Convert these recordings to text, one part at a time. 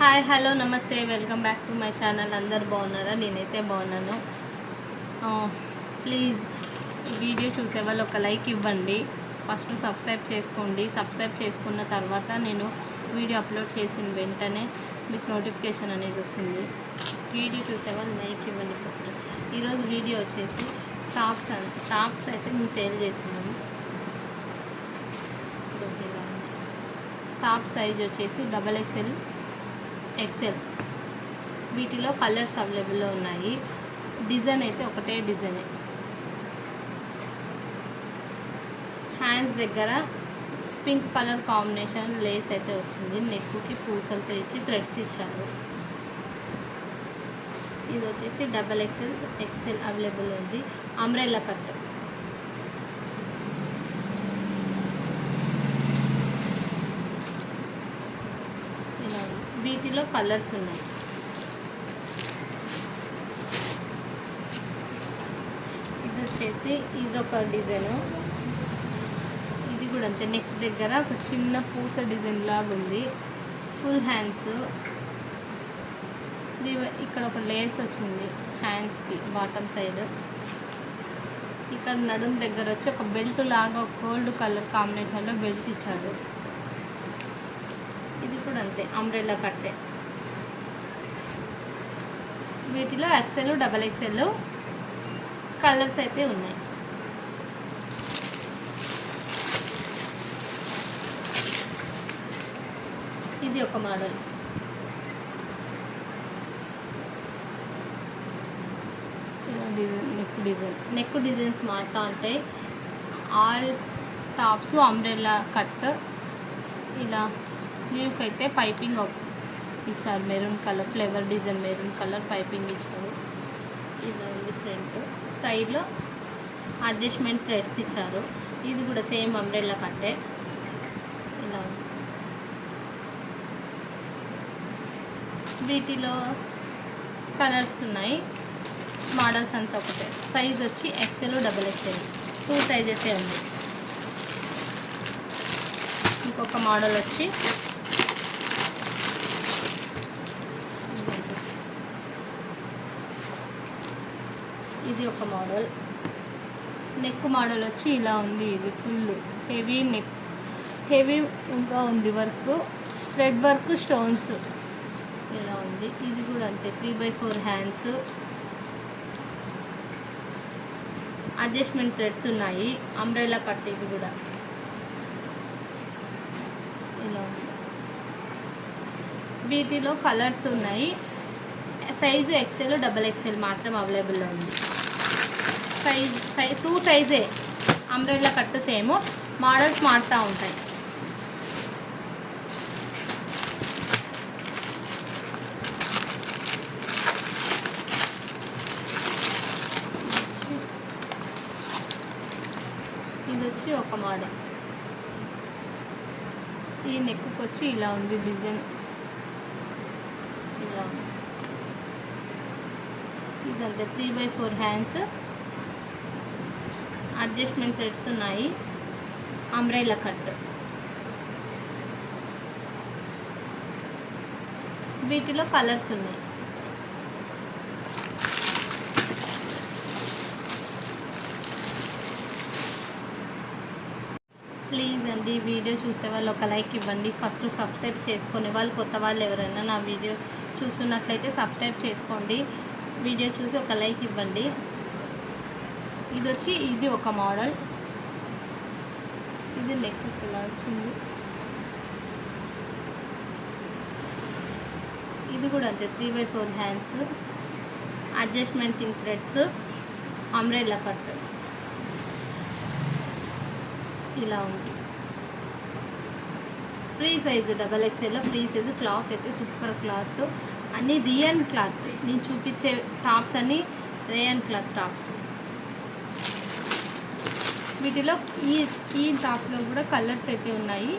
Hi hello నమస్తే welcome back to my channel. అందరు బాగున్నారా? నేనైతే బాగున్నాను. ప్లీజ్ వీడియో చూసే వాళ్ళు ఒక లైక్ ఇవ్వండి. ఫస్ట్ సబ్స్క్రైబ్ చేసుకోండి. సబ్స్క్రైబ్ చేసుకున్న తర్వాత నేను వీడియో అప్లోడ్ చేసిన వెంటనే మీకు నోటిఫికేషన్ అనేది వస్తుంది. వీడియో చూసే వాళ్ళు లైక్ ఇవ్వండి. ఫస్ట్ ఈరోజు వీడియో వచ్చేసి టాప్స్ అయితే మేము సేల్ చేస్తున్నాము. టాప్ సైజ్ వచ్చేసి XXL, XL. వీటిలో కలర్స్ అవైలబుల్లో ఉన్నాయి. డిజైన్ అయితే ఒకటే డిజైనే. హ్యాండ్స్ దగ్గర పింక్ కలర్ కాంబినేషన్ లేస్ అయితే వచ్చింది. నెక్కి పూసలతో ఇచ్చి థ్రెడ్స్ ఇచ్చారు. ఇది వచ్చేసి XXL, XL అవైలబుల్ ఉంది. Umbrella cut. వీటిలో కలర్స్ ఉన్నాయి. ఇది వచ్చేసి ఇదొక డిజైను. ఇది కూడా అంతే. నెక్ దగ్గర ఒక చిన్న పూస డిజైన్ లాగా ఉంది. Full hands. ఇక్కడ ఒక లేస్ వచ్చింది హ్యాండ్స్కి బాటమ్ సైడ్. ఇక్కడ నడుం దగ్గర వచ్చి ఒక బెల్ట్ లాగా గోల్డ్ కలర్ కాంబినేషన్లో బెల్ట్ ఇచ్చాడు. ఇది కూడా అంతే, అంబ్రెల్లా కట్టే. వీటిలో XL, XXL కలర్స్ అయితే ఉన్నాయి. ఇది ఒక మోడల్. నెక్ డిజైన్స్ మారుతూ ఉంటాయి. All tops umbrella cut. ఇలా స్లీవ్కి అయితే పైపింగ్ ఇచ్చారు. Maroon colour flavour design, maroon colour piping ఇచ్చారు. ఇలా ఉంది ఫ్రంట్. సైడ్లో అడ్జస్ట్మెంట్ థ్రెడ్స్ ఇచ్చారు. ఇది కూడా సేమ్ అంబ్రెల్లా కట్టే. ఇలా ఉంది. వీటిలో కలర్స్ ఉన్నాయి. మోడల్స్ అంతా ఒకటే. సైజ్ వచ్చి XL, XXL 2 సైజెసే ఉంది. ఇంకొక మోడల్ వచ్చి ఇది ఒక మోడల్. నెక్ మోడల్ వచ్చి ఇలా ఉంది. ఇది ఫుల్ హెవీ నెక్, హెవీగా ఉంది. వర్క్, థ్రెడ్ వర్క్, స్టోన్స్ ఇలా ఉంది. ఇది కూడా అంతే. 3/4 హ్యాండ్స్. అడ్జస్ట్మెంట్ థ్రెడ్స్ ఉన్నాయి. Umbrella cut. ఇది కూడా ఇలా ఉంది. వీటిలో కలర్స్ ఉన్నాయి. సైజు XL, XXL మాత్రం అవైలబుల్లో ఉంది. సైజ్ 2 సైజే. Umbrella cut same. మోడల్స్ మారుతూ ఉంటాయి. ఇది వచ్చి ఒక మోడల్. ఈ నెక్కి వచ్చి ఇలా ఉంది డిజైన్. ఇలా ఉంది. ఇదంతే 3/4 హ్యాండ్స్. అడ్జస్ట్మెంట్ థ్రెడ్స్ ఉన్నాయి. Umbrella cut. వీటిలో కలర్స్ ఉన్నాయి. ప్లీజ్ అండి, వీడియో చూసే వాళ్ళు ఒక లైక్ ఇవ్వండి. ఫస్ట్ సబ్స్క్రైబ్ చేసుకునే వాళ్ళు, కొత్త వాళ్ళు ఎవరైనా నా వీడియో చూస్తున్నట్లయితే సబ్స్క్రైబ్ చేసుకోండి. వీడియో చూసి ఒక లైక్ ఇవ్వండి. ఇది ఒక మోడల్. ఇది నెక్ ఇలా వచ్చింది. ఇది కూడా అంతే. 3/4 హ్యాండ్స్. అడ్జస్ట్మెంటింగ్ థ్రెడ్స్. Umbrella cut. ఇలా ఉంది. Free size XXL free size. Cloth అయితే సూపర్ క్లాత్. అన్నీ రియన్ క్లాత్. నేను చూపించే టాప్స్ అన్నీ రియన్ క్లాత్ టాప్స్. వీటిలో ఈ టాప్లో కూడా కలర్స్ అయితే ఉన్నాయి.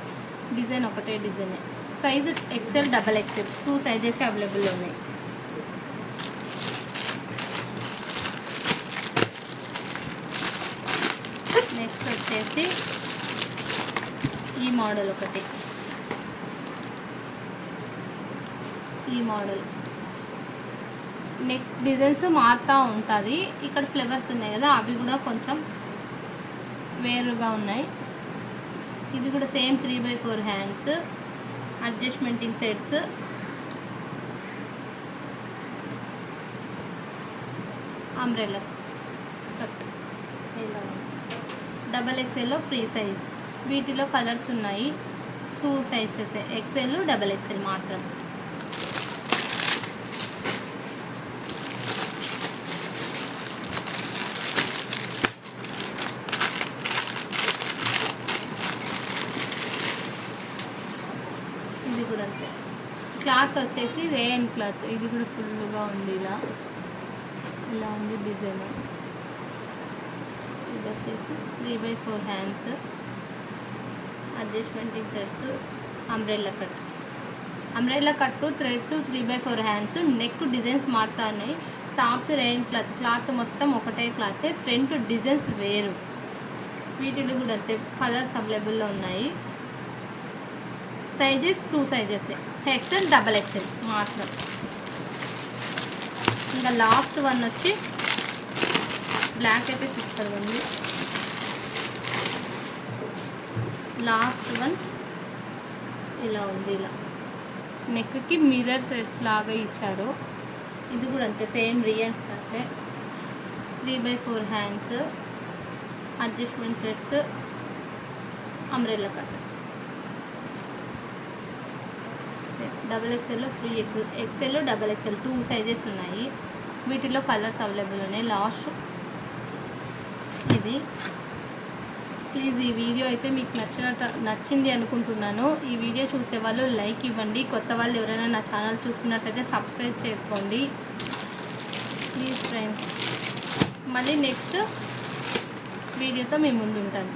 డిజైన్ ఒకటే డిజైనే. సైజు XL, XXL 2 సైజెస్ అవైలబుల్లో ఉన్నాయి. నెక్స్ట్ వచ్చేసి ఈ మోడల్ ఒకటి. ఈ మోడల్ నెక్ డిజైన్స్ మారుతూ ఉంటుంది. ఇక్కడ ఫ్లవర్స్ ఉన్నాయి కదా, అవి కూడా కొంచెం వేరుగా ఉన్నాయి. ఇది కూడా సేమ్ 3/4 హ్యాండ్స్, అడ్జస్ట్మెంటింగ్ థ్రెడ్స్, అంబ్రెల్లా కట్. ఇలా XXL ఫ్రీ సైజ్. వీటిలో కలర్స్ ఉన్నాయి, 2 సైజెస్, XL XXL మాత్రం. ఇది కూడా అంతే. క్లాత్ వచ్చేసి రేయన్ క్లాత్. ఇది కూడా ఫుల్గా ఉంది, ఇలా ఉంది డిజైన్. ఇది వచ్చేసి 3/4 హ్యాండ్స్, అడ్జస్ట్మెంటింగ్ థ్రెడ్స్, అంబ్రెల్లా కట్టు థ్రెడ్స్, 3/4 హ్యాండ్స్. నెక్ డిజైన్స్ మారుతా ఉన్నాయి. టాప్స్ రేయన్ క్లాత్ మొత్తం ఒకటే క్లాత్, ఫ్రంట్ డిజైన్స్ వేరు. వీటిలో కూడా అంతే, కలర్స్ అవైలబుల్లో ఉన్నాయి. సైజెస్ 2 సైజెస్, XL XXL మాత్రం. ఇంకా లాస్ట్ వన్ వచ్చి బ్లాక్ అయితే సూపర్గా ఉంది. లాస్ట్ వన్ ఇలా ఉంది, ఇలా నెక్కి మిర్రర్ థ్రెడ్స్ లాగా ఇచ్చారు. ఇది కూడా అంతే, same real cloth, 3/4 hands, adjustment threads, umbrella cut. XXL free, XL XXL 2 sizes ఉన్నాయి. వీటిలో కలర్స్ అవైలబుల్ ఉన్నాయి. లాస్ట్ ఇది. ప్లీజ్ ఈ వీడియో అయితే మీకు నచ్చింది అనుకుంటున్నాను. ఈ వీడియో చూసే వాళ్ళు లైక్ ఇవ్వండి. కొత్త వాళ్ళు ఎవరైనా నా ఛానల్ చూస్తున్నట్టయితే సబ్స్క్రైబ్ చేసుకోండి ప్లీజ్ ఫ్రెండ్స్. మళ్ళీ నెక్స్ట్ వీడియోతో మీ ముందు ఉంటాను.